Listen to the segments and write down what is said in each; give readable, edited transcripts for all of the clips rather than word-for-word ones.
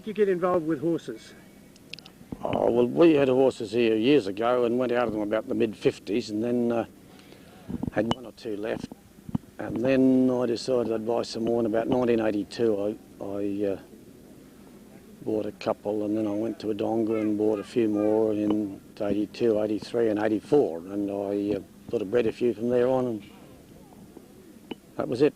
did you get involved with horses? Oh, well, we had horses here years ago and went out of them about the mid-50s, and then had one or two left. And then I decided I'd buy some more. In about 1982, I bought a couple, and then I went to Wodonga and bought a few more in 82, 83 and 84. And I sort of bred a few from there on, and that was it.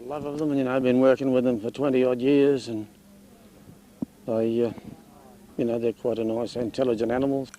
Love of them, you know, I've been working with them for 20 odd years, and they, you know, they're quite a nice, intelligent animals.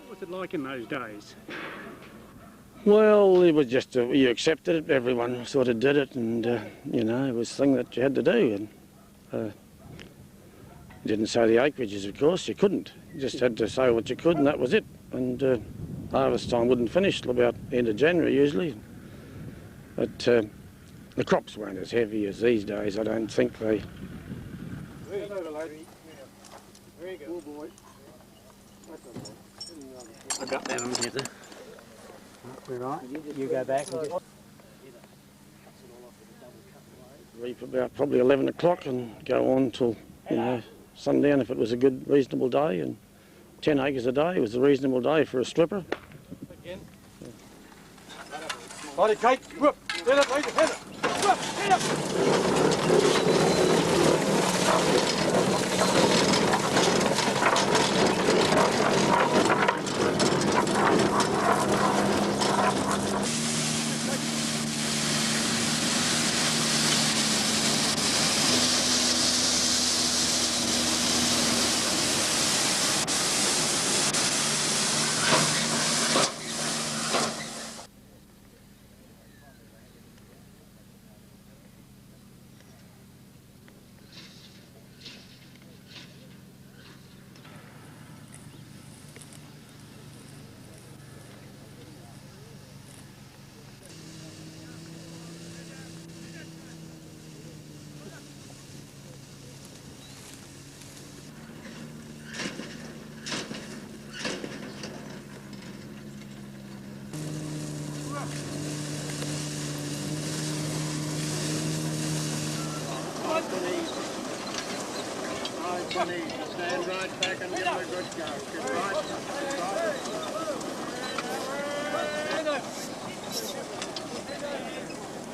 What was it like in those days? Well, it was just, you accepted it, everyone sort of did it, and, you know, it was a thing that you had to do. And you didn't sow the acreages, of course, you couldn't. You just had to sow what you could, and that was it. And harvest time wouldn't finish till about the end of January, usually. But the crops weren't as heavy as these days, I don't think they... Very good. Boy. I got that on here. We're right. You go back and just... Reap about probably 11 o'clock and go on till, you know, sundown if it was a good, reasonable day, and 10 acres a day was a reasonable day for a stripper. Again. Body Kate, whoop, head up, head up, whoop, head Stand right back and give it a good go. Good right.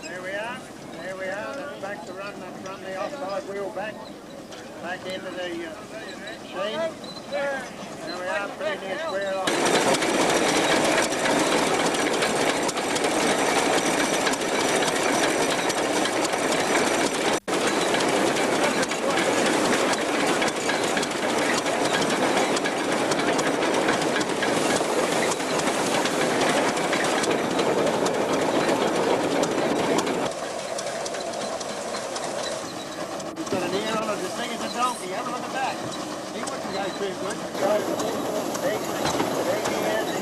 There we are. There we are. That's back to run. That's run the offside wheel back into the machine. Now we are pretty near square off. Have a look at that. He wouldn't go too good.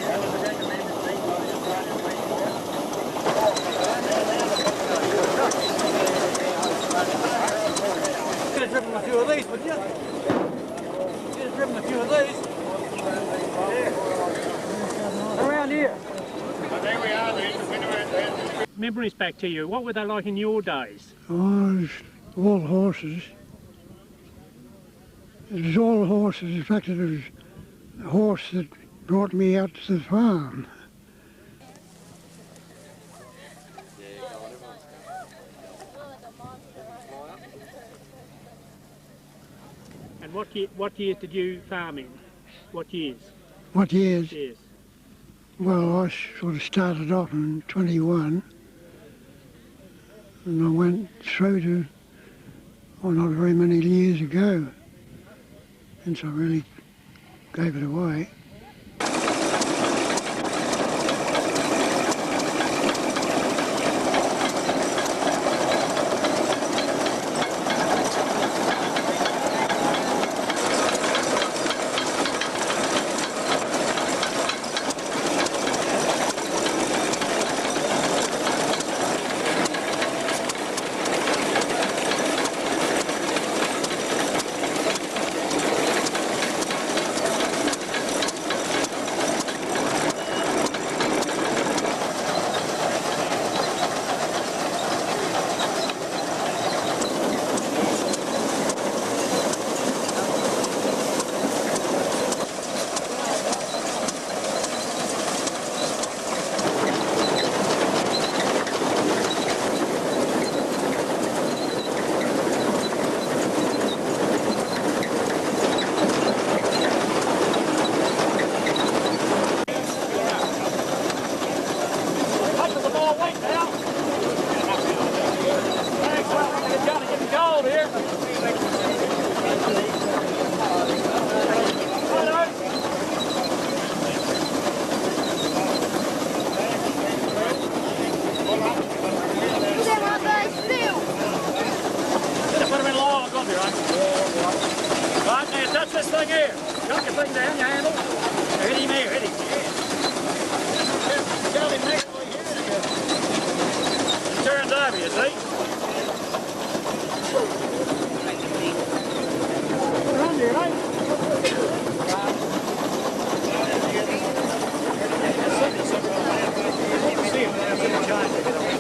That was a recommended thing. I just tried to wait for it. Could have driven a few of these, wouldn't you? Could have driven a few of these. Around here. There we are. There's the winner right there. Memories back to you. What were they like in your days? Oh, it was all horses. It was all horses. In fact, it was a horse that brought me out to the farm. And what years did you farm in? What years? What years? Yes. Well, I sort of started off in 21 and I went through to, well, not very many years ago, since I really gave it away. Right, now touch this thing here. Drop your thing down, your handle. Hit him here, hit him. Tell him McEvoy here. He turns over, you see. Around here, right? See him there, see him trying to get away.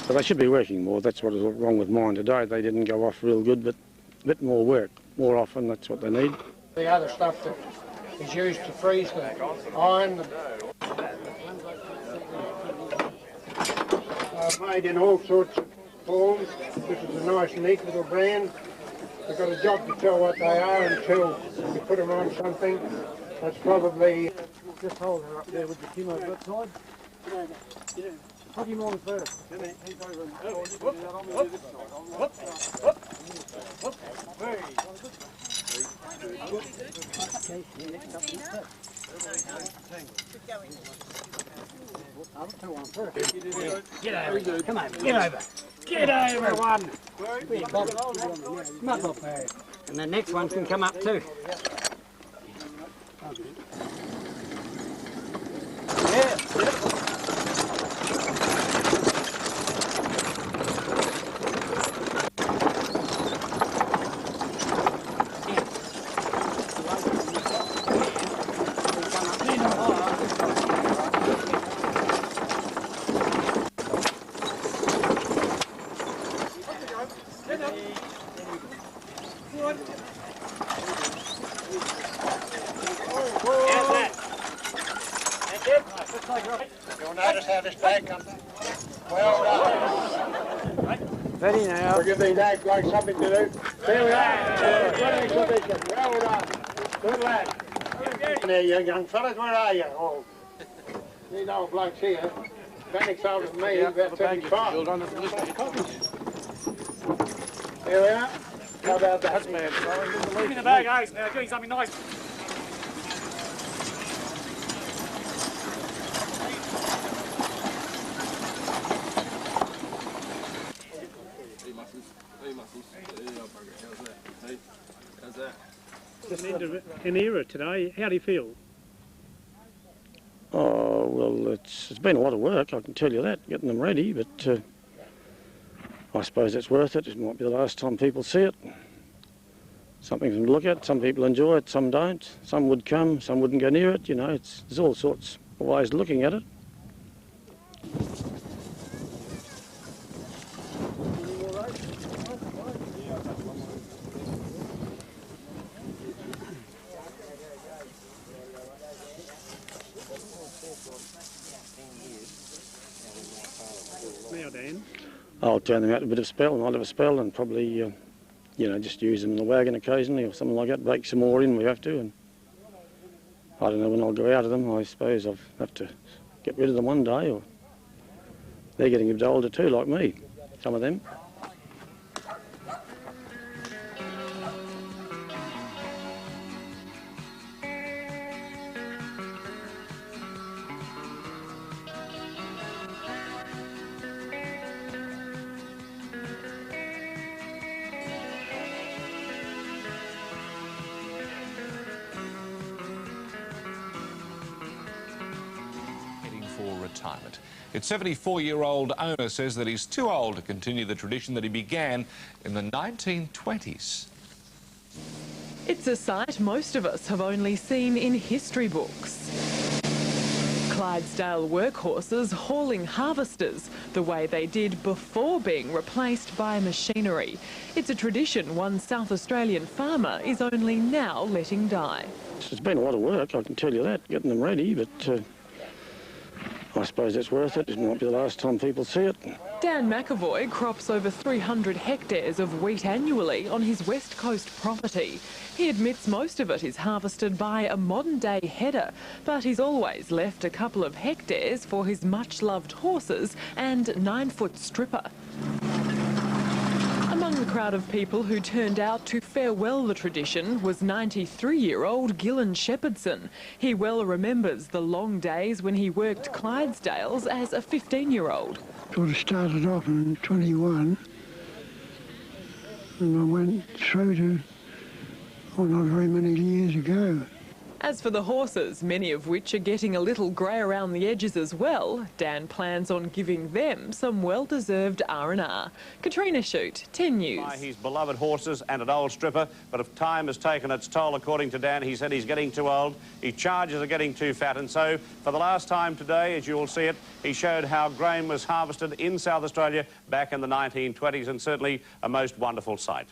So they should be working more. That's what is wrong with mine today. They didn't go off real good, but a bit more work, more often. That's what they need. The other stuff that is used to freeze the iron. Made in all sorts of forms. This is a nice, neat little brand. They've got a job to tell what they are until you put them on something. That's probably... Just hold her up there with the chemo that side. Put him on first. He's over and Get over. Come on, get over. Get over one. come up there. And the next one can come up too. You'll notice how this bag comes up. Well done. Ready now. We'll give these eggs like something to do. There we are. Good exhibition. Well done. Good lad. There, you young fellas, where are you? Oh, these old blokes here. Panics older than me, about 75. There we are. How about that? That's bad. Give me the bag, Ace. Now doing something nice. Just end of an era today. How do you feel? Oh, well, it's been a lot of work, I can tell you that, getting them ready, but I suppose it's worth it. It might be the last time people see it. Something to look at. Some people enjoy it, some don't. Some would come, some wouldn't go near it. You know, there's all sorts of ways of looking at it. Now, Dan. I'll turn them out a bit of spell, and I'll have a spell, and probably, you know, just use them in the wagon occasionally or something like that. Bake some more in, we have to, and I don't know when I'll go out of them. I suppose I'll have to get rid of them one day, or they're getting a bit older too, like me, some of them. For retirement. Its 74-year-old owner says that he's too old to continue the tradition that he began in the 1920s. It's a sight most of us have only seen in history books. Clydesdale workhorses hauling harvesters the way they did before being replaced by machinery. It's a tradition one South Australian farmer is only now letting die. It's been a lot of work, I can tell you that, getting them ready, but I suppose it's worth it. It might be the last time people see it. Dan McEvoy crops over 300 hectares of wheat annually on his West Coast property. He admits most of it is harvested by a modern-day header, but he's always left a couple of hectares for his much-loved horses and 9-foot stripper. Among the crowd of people who turned out to farewell the tradition was 93-year-old Gillen Shepherdson. He well remembers the long days when he worked Clydesdales as a 15-year-old. Sort of started off in 21 and I went through to, not very many years ago. As for the horses, many of which are getting a little grey around the edges as well, Dan plans on giving them some well-deserved R&R. Katrina Shute, 10 News. By his beloved horses and an old stripper, but if time has taken its toll, according to Dan, he said he's getting too old, his charges are getting too fat, and so for the last time today, as you'll see it, he showed how grain was harvested in South Australia back in the 1920s, and certainly a most wonderful sight.